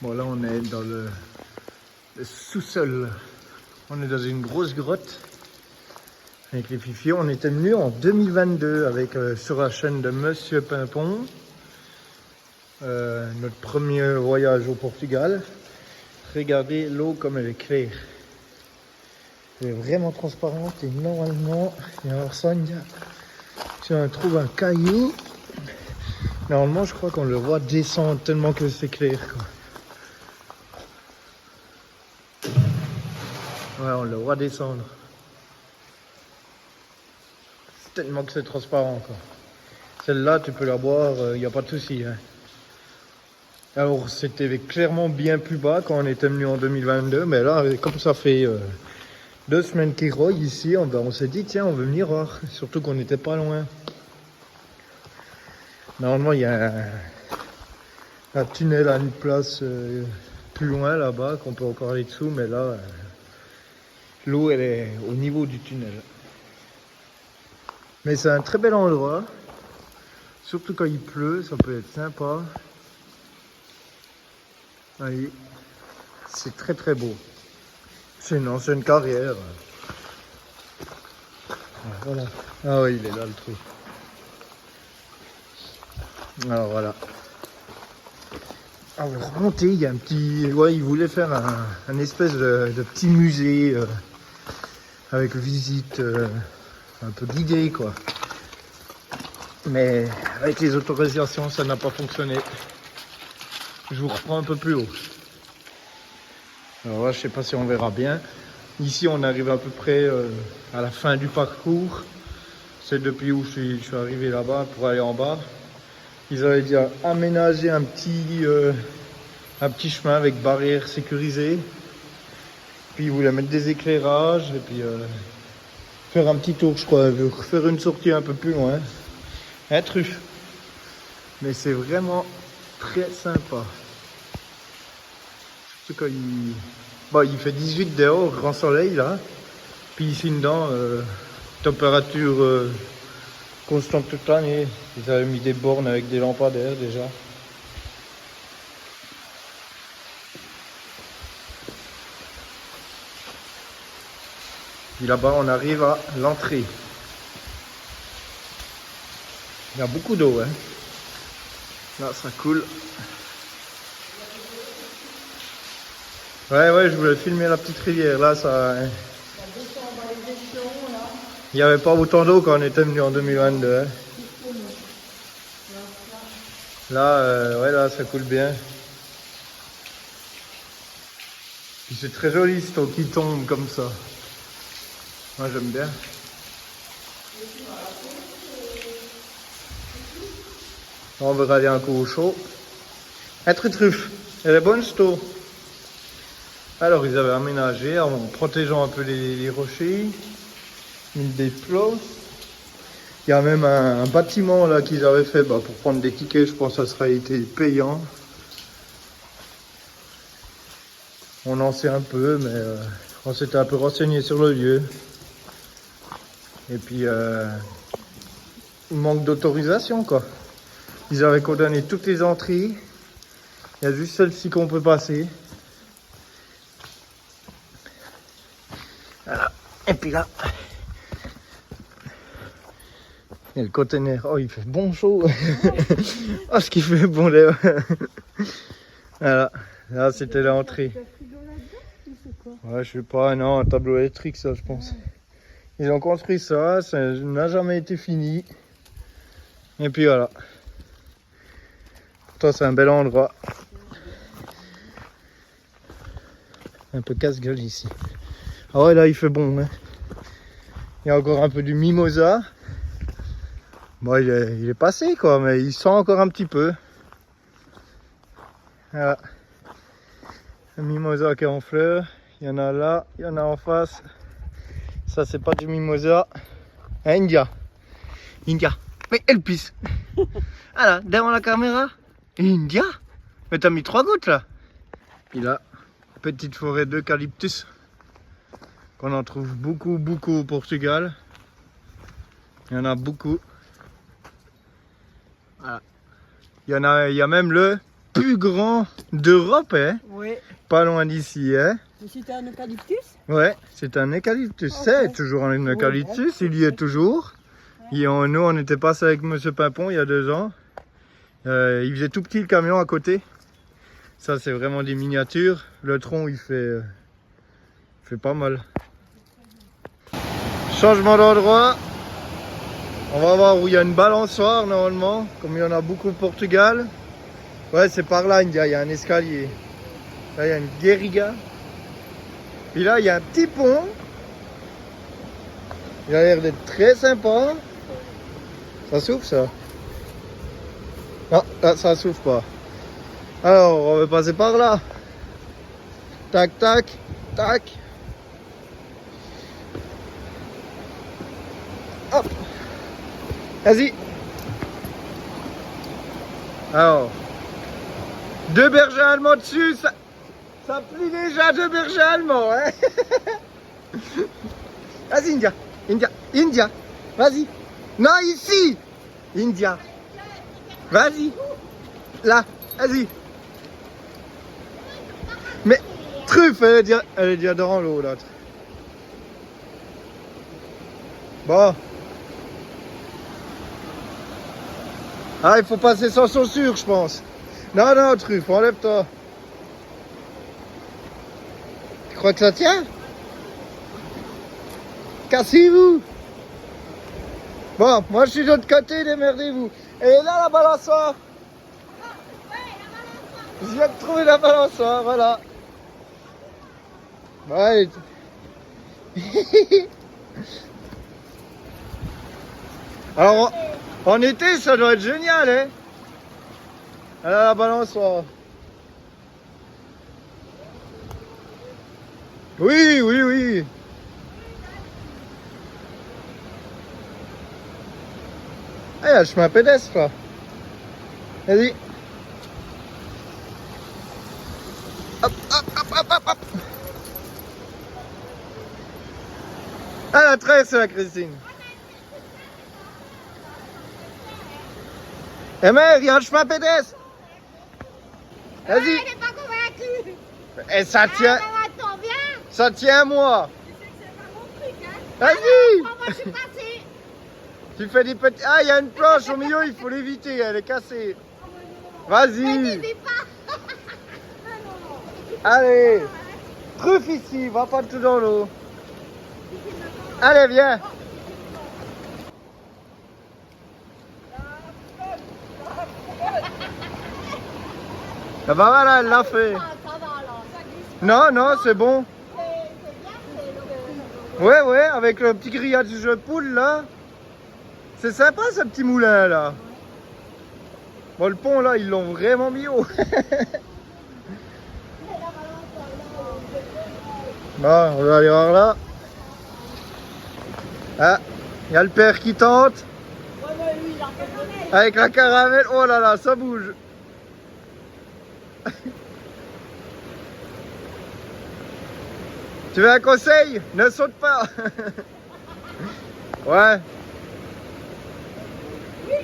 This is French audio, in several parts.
Bon, là, on est dans le sous-sol. On est dans une grosse grotte avec les fifis. On était venu en 2022 avec, sur la chaîne de Monsieur Pimpon. Notre premier voyage au Portugal. Regardez l'eau comme elle est claire. Elle est vraiment transparente et normalement, et alors ça, si on trouve un caillou, normalement je crois qu'on le voit descendre tellement que c'est clair, quoi. Ouais, on le voit descendre. Tellement que c'est transparent, quoi. Celle-là, tu peux la boire, il n'y a pas de souci, hein. Alors, c'était clairement bien plus bas quand on était venu en 2022, mais là, comme ça fait 2 semaines qu'il roille ici, on s'est dit, tiens, on veut venir voir, surtout qu'on n'était pas loin. Normalement, il y a un tunnel à une place plus loin là-bas, qu'on peut encore aller dessous, mais là, l'eau, elle est au niveau du tunnel. Mais c'est un très bel endroit, surtout quand il pleut, ça peut être sympa. Oui, c'est très très beau. C'est une ancienne carrière. Voilà. Ah oui, il est là le trou. Alors voilà. On va remonter, il y a un petit... Ouais, il voulait faire un espèce de petit musée avec visite un peu guidée, quoi. Mais avec les autorisations, ça n'a pas fonctionné. Je vous reprends un peu plus haut. Alors là, je sais pas si on verra bien. Ici, on arrive à peu près à la fin du parcours. C'est depuis où je suis arrivé là-bas pour aller en bas. Ils avaient déjà aménagé un petit chemin avec barrière sécurisée. Puis ils voulaient mettre des éclairages et puis faire un petit tour, je crois, faire une sortie un peu plus loin. Un truffe. Mais c'est vraiment très sympa. Surtout quand il fait 18 dehors, grand soleil là. Puis ici dedans, température constante toute l'année. Ils avaient mis des bornes avec des lampadaires déjà. Puis là-bas, on arrive à l'entrée. Il y a beaucoup d'eau, hein. Là, ça coule. Ouais, je voulais filmer la petite rivière. Là, ça... Il n'y avait pas autant d'eau quand on était venu en 2022. Hein. Là, ouais, là, ça coule bien. Puis c'est très joli cette eau qui tombe comme ça. Moi, j'aime bien. On va aller un coup au chaud. Un truffe. Elle est bonne cette eau. Alors, ils avaient aménagé en protégeant un peu les rochers. Une des plots. Il y a même un bâtiment là qu'ils avaient fait pour prendre des tickets. Je pense que ça serait été payant. On en sait un peu, mais on s'était un peu renseigné sur le lieu. Et puis, manque d'autorisation, quoi. Ils avaient condamné toutes les entrées. Il y a juste celle-ci qu'on peut passer. Voilà. Et puis là, il y a le conteneur. Oh, il fait bon chaud. Oh, ce qui fait bon là. Voilà. Là, c'était l'entrée. Ouais, je sais pas, non, un tableau électrique, ça, je pense. Ils ont construit ça, ça n'a jamais été fini. Et puis voilà. Toi, c'est un bel endroit. Un peu casse-gueule ici. Ah ouais, là, il fait bon. Hein. Il y a encore un peu du mimosa. Bon, il est passé, quoi, mais il sent encore un petit peu. Voilà. Le mimosa qui est en fleurs. Il y en a là, il y en a en face. Ça, c'est pas du mimosa. India. Mais elle pisse. Ah là, devant la caméra. India. Mais t'as mis 3 gouttes là. Puis là, petite forêt d'eucalyptus. Qu'on en trouve beaucoup au Portugal. Il y en a beaucoup. Voilà. Il y a même le plus grand d'Europe, hein. Oui. Pas loin d'ici, hein. Mais c'était un eucalyptus? Ouais, c'est un eucalyptus. Ok. C'est toujours un eucalyptus, il y est toujours. Et nous, on était passé avec Monsieur Pimpon il y a 2 ans. Il faisait tout petit le camion à côté. Ça, c'est vraiment des miniatures. Le tronc, il fait pas mal. Changement d'endroit. On va voir où il y a une balançoire normalement, comme il y en a beaucoup au Portugal. Ouais, c'est par là, India, il y a un escalier. Là, il y a une guérilla. Puis là, il y a un petit pont. Il a l'air d'être très sympa. Ça s'ouvre, ça? Non, là, ça s'ouvre pas. Alors, on va passer par là. Tac, tac, tac. Hop. Vas-y. Alors. 2 bergers allemands dessus, ça plie déjà 2 bergers allemands, hein. Vas-y, India. India. India. Vas-y. Non, ici. India. Vas-y. Là. Vas-y. Mais, truffe, elle est déjà dans l'eau, l'autre. Bon. Ah, il faut passer sans chaussures, je pense. Non, non, truffe, enlève-toi. Tu crois que ça tient? Cassez-vous. Bon, moi je suis de l'autre côté, démerdez-vous. Et là, la balançoire. Je viens de trouver la balançoire, voilà. Ouais. Alors, en été, ça doit être génial, hein. Alors, la balançoire. Oui, oui, oui. Ah, il y a le chemin pédestre, là. Vas-y. Hop, hop, hop, hop, hop, hop. Ah, la tresse, la Christine. Eh mère, il y a un chemin pédestre. Vas-y. Elle n'est pas convaincue. Et ça tient. Attends, viens. Ça tient, moi. Tu sais que c'est pas mon truc, hein. Vas-y. Moi, je suis passée. Tu fais des petits. Ah, il y a une planche au milieu, il faut l'éviter, elle est cassée. Vas-y. Dis pas. Allez. Truffe ici, va pas tout dans l'eau. Allez, viens. Ah bah voilà, elle l'a fait. Ça va alors. Non, non, c'est bon. C'est bien, Ouais, ouais, avec le petit grillage de poule là. C'est sympa ce petit moulin là. Bon, le pont là, ils l'ont vraiment mis haut. Bon, on va aller voir là. Ah, il y a le père qui tente. Avec la caramel. Oh là là, ça bouge. Tu veux un conseil? Ne saute pas. Ouais. Oui, je sais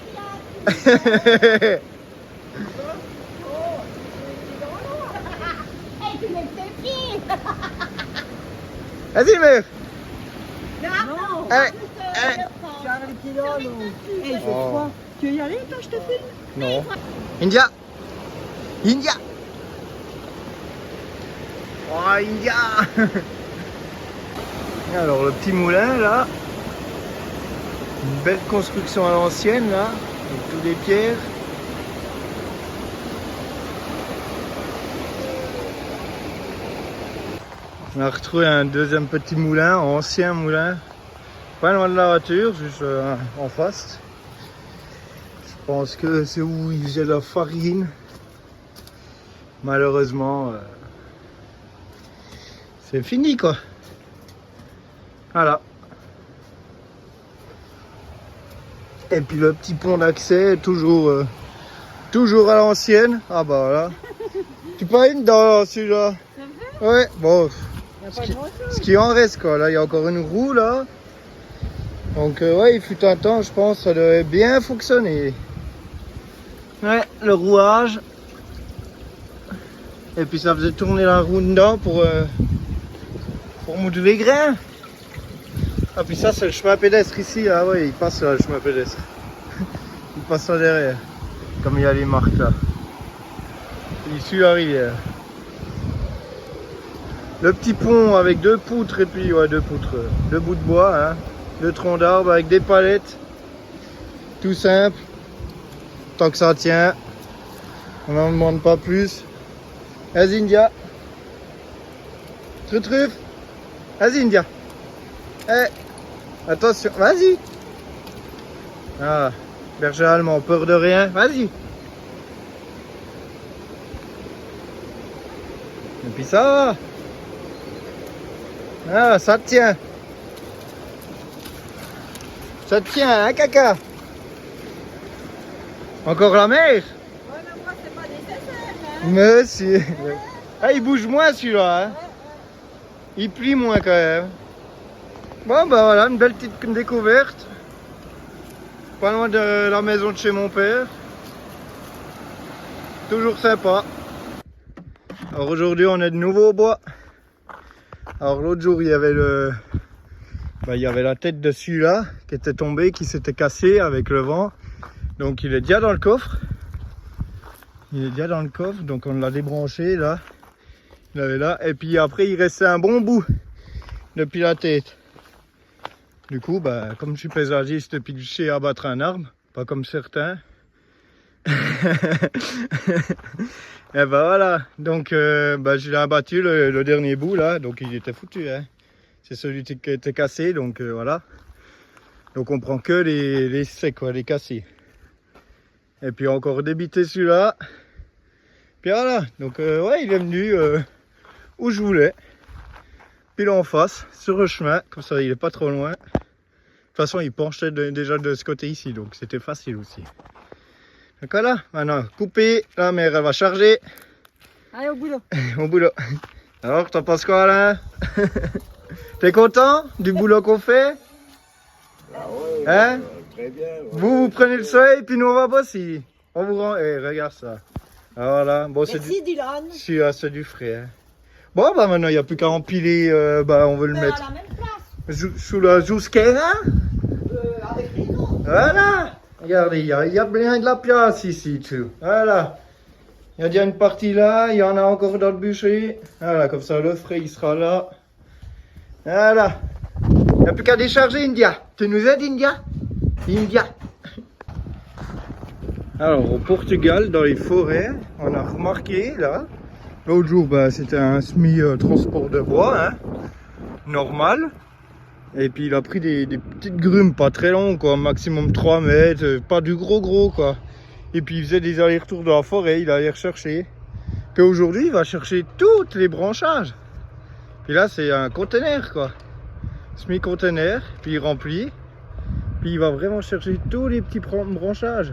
qu'il y a. Hey, tu mets tes pieds. Vas-y, mec. Non. Eh, Tu as les kilos, non. Eh, j'ai Oh. froid. Tu veux y aller, toi, je te filme? Non. India. India. Oh, India. Alors, le petit moulin, là. Une belle construction à l'ancienne, là. Avec toutes les pierres. On a retrouvé un deuxième petit moulin, ancien moulin. Pas loin de la voiture, juste en face. Je pense que c'est où ils faisaient la farine. Malheureusement, c'est fini quoi. Voilà. Et puis le petit pont d'accès, toujours à l'ancienne. Ah bah voilà. Tu peux aller dedans celui-là. Ouais, bon. Il n'y a pas grand-chose. Ce qui en reste quoi. Là, il y a encore une roue là. Donc ouais, il fut un temps, je pense, ça devait bien fonctionner. Ouais, le rouage. Et puis ça faisait tourner la roue dedans pour monter les grains. Ah puis ça c'est le chemin pédestre ici, ah ouais il passe là, le chemin pédestre. Il passe en derrière, comme il y a les marques là. Il suit la rivière. Le petit pont avec 2 poutres et puis ouais 2 poutres, 2 bouts de bois, hein, 2 troncs d'arbres avec des palettes. Tout simple, tant que ça tient, on n'en demande pas plus. Vas-y India. Truffe. Vas-y India. Eh, attention, vas-y. Ah, berger allemand, peur de rien, vas-y. Et puis ça va. Ah, ça tient. Ça tient, hein, caca. Encore la mer? Ouais, mais moi, c'est pas nécessaire, hein. Mais si. Ah, il bouge moins celui-là, hein. Il plie moins quand même. Bon, bah voilà, une belle petite découverte. Pas loin de la maison de chez mon père. Toujours sympa. Alors aujourd'hui, on est de nouveau au bois. Alors l'autre jour, il y avait il y avait la tête de celui-là qui était tombée, qui s'était cassée avec le vent. Donc il est déjà dans le coffre. Il est déjà dans le coffre, donc on l'a débranché là. Il avait là. Et puis après, il restait un bon bout depuis la tête. Du coup, bah, comme je suis paysagiste et puis que je sais abattre un arbre, pas comme certains. Et ben voilà, donc je l'ai abattu le dernier bout là, donc il était foutu. Hein. C'est celui qui était cassé, donc voilà. Donc on prend que les secs, quoi, les cassés. Et puis encore débité celui-là. Puis voilà, donc ouais, il est venu où je voulais. Pile en face, sur le chemin, comme ça il est pas trop loin. De toute façon, il penchait déjà de ce côté ici, donc c'était facile aussi. Donc voilà, maintenant coupé, la mère elle va charger. Allez, au boulot. Au boulot. Alors, t'en penses quoi Alain? T'es content du boulot qu'on fait? Ah ouais, Hein? très bien. Ouais. Vous prenez le soleil, puis nous on va bosser. On vous rend. Eh, regarde ça. Alors voilà, bon c'est du. Merci, Dylan. C'est du frais. Hein. Bon, bah maintenant il n'y a plus qu'à empiler, on veut le mettre À la même place. sous la jousquera. Avec les noms. Voilà. Regardez, il y a bien de la place ici, tout. Voilà. Il y a déjà une partie là, il y en a encore dans le bûcher. Voilà, comme ça le frais il sera là. Voilà. Il n'y a plus qu'à décharger, India. Tu nous aides, India? India. Alors, au Portugal, dans les forêts, on a remarqué là. L'autre jour, c'était un semi-transport de bois, hein, normal. Et puis il a pris des petites grumes, pas très longues, quoi, maximum 3 mètres, pas du gros, quoi. Et puis il faisait des allers-retours dans la forêt, il allait rechercher. Puis aujourd'hui, il va chercher toutes les branchages. Puis là, c'est un conteneur, quoi. Semi-conteneur, puis il remplit. Puis il va vraiment chercher tous les petits branchages.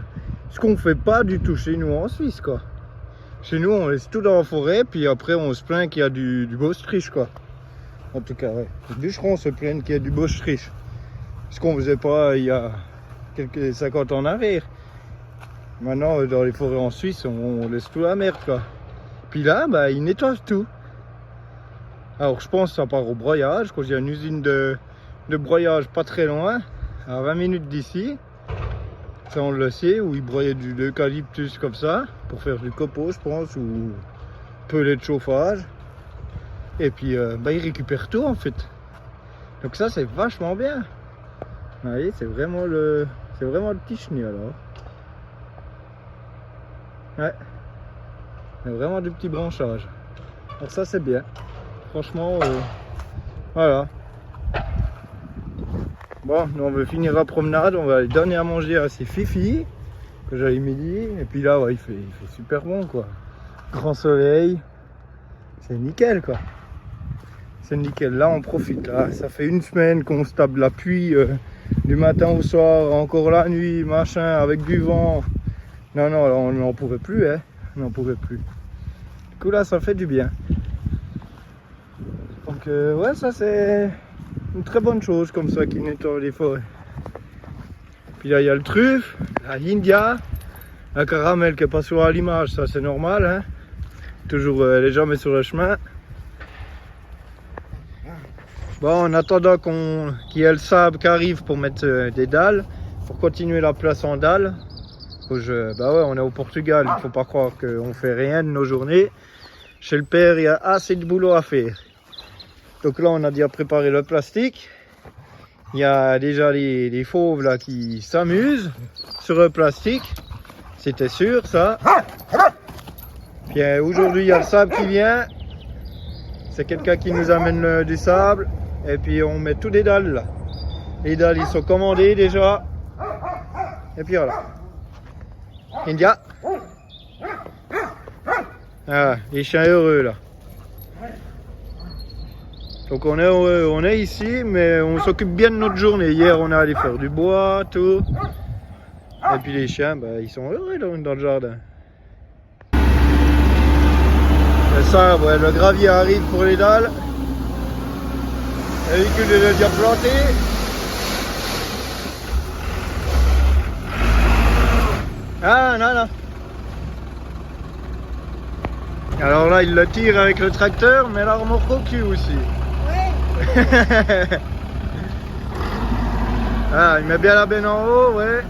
Ce qu'on fait pas du tout chez nous en Suisse, quoi. Chez nous, on laisse tout dans la forêt, puis après, on se plaint qu'il y a du bossetriche, quoi. En tout cas, ouais. Les bûcherons se plaignent qu'il y a du bossetriche. Ce qu'on faisait pas il y a quelques 50 ans en arrière. Maintenant, dans les forêts en Suisse, on laisse tout la merde, quoi. Puis là, ils nettoient tout. Alors, je pense que ça part au broyage, parce qu'il y a une usine de broyage pas très loin, à 20 minutes d'ici. Ça, on le sait, où ils broyaient de l'eucalyptus comme ça, pour faire du copeaux, je pense, ou pellet de chauffage. Et puis, ils récupèrent tout, en fait. Donc ça, c'est vachement bien. Vous voyez, c'est vraiment le petit chenille, alors. Ouais. C'est vraiment du petit branchage. Alors ça, c'est bien. Franchement, voilà. Bon, nous on veut finir la promenade, on va aller donner à manger à ces fifis que j'avais midi. Et puis là, ouais, il fait super bon, quoi. Grand soleil, c'est nickel, quoi. C'est nickel. Là, on profite. Là, ça fait une semaine qu'on se tape de la pluie du matin au soir, encore la nuit, machin, avec du vent. Non, là, on n'en pouvait plus, hein. On n'en pouvait plus. Du coup, là, ça fait du bien. Donc, ouais, ça c'est une très bonne chose comme ça qui nettoie les forêts. Puis là, il y a le truffe, la India, la caramel qui est pas sur l'image, ça c'est normal, hein. toujours les jambes sur le chemin. Bon, en attendant qu'il y ait le sable qui arrive pour mettre des dalles, pour continuer la place en dalles. Bah ouais, on est au Portugal, il ne faut pas croire qu'on fait rien de nos journées. Chez le père, il y a assez de boulot à faire. Donc là, on a déjà préparé le plastique. Il y a déjà les fauves là qui s'amusent sur le plastique. C'était sûr, ça. Puis aujourd'hui, il y a le sable qui vient. C'est quelqu'un qui nous amène du sable. Et puis on met tous les dalles là. Les dalles, ils sont commandés déjà. Et puis voilà. India. Ah, les chiens heureux là. Donc on est ici, mais on s'occupe bien de notre journée. Hier, on est allé faire du bois, tout. Et puis les chiens, bah, ils sont heureux là, dans le jardin. Et ça, ouais, le gravier arrive pour les dalles. Le véhicule est déjà planté. Ah, non, non. Alors là, il le tire avec le tracteur, mais la remorque au cul aussi. Oui. Ah, il met bien la benne en haut, ouais.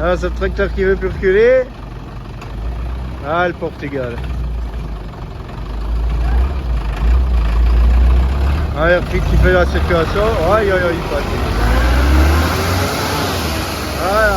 Ah, c'est le tracteur qui veut plus reculer. Ah, le Portugal. Ah, il y a qui fait la circulation. Aïe, aïe, aïe, il passe. Ah,